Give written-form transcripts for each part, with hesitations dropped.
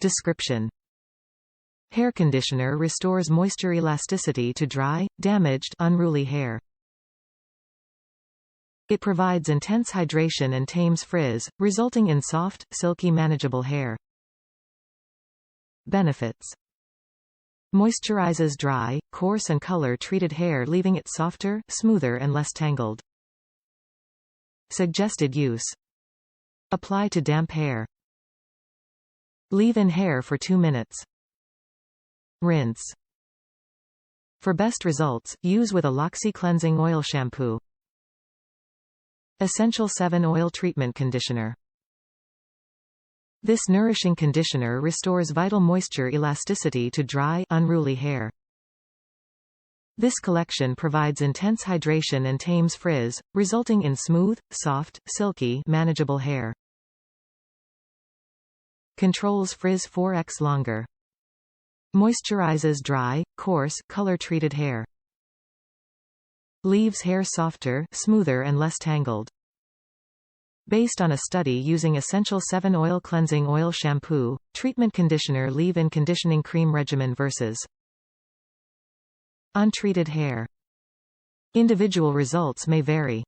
Description: hair conditioner restores moisture elasticity to dry, damaged, unruly hair. It provides intense hydration and tames frizz, resulting in soft, silky, manageable hair. Benefits: moisturizes dry, coarse and color-treated hair, leaving it softer, smoother and less tangled. Suggested use: apply to damp hair. Leave in hair for 2 minutes. Rinse. For best results, use with ALOXXI Cleansing Oil Shampoo. Essential 7 Oil Treatment Conditioner. This nourishing conditioner restores vital moisture elasticity to dry, unruly hair. This collection provides intense hydration and tames frizz, resulting in smooth, soft, silky, manageable hair. Controls frizz 4x longer. Moisturizes dry, coarse, color-treated hair. Leaves hair softer, smoother and less tangled. Based on a study using Essential 7 Oil Cleansing Oil Shampoo, Treatment Conditioner Leave-In Conditioning Cream Regimen versus untreated hair. Individual results may vary.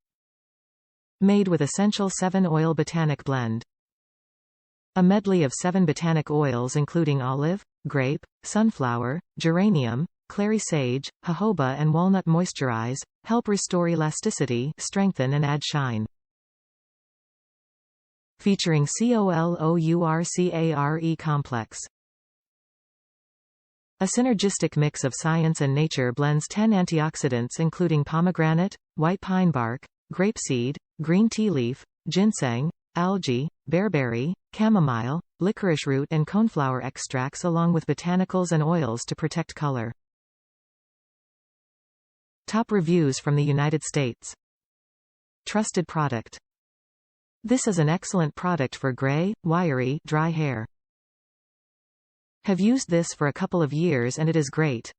Made with Essential 7 Oil Botanic Blend. A medley of 7 botanic oils including olive, grape, sunflower, geranium, clary sage, jojoba and walnut moisturize, help restore elasticity, strengthen and add shine. Featuring COLOURCARE complex. A synergistic mix of science and nature blends 10 antioxidants including pomegranate, white pine bark, grapeseed, green tea leaf, ginseng, algae, bearberry, chamomile, licorice root and coneflower extracts along with botanicals and oils to protect color. Top reviews from the United States. Trusted product. This is an excellent product for gray, wiry, dry hair. Have used this for a couple of years and it is great.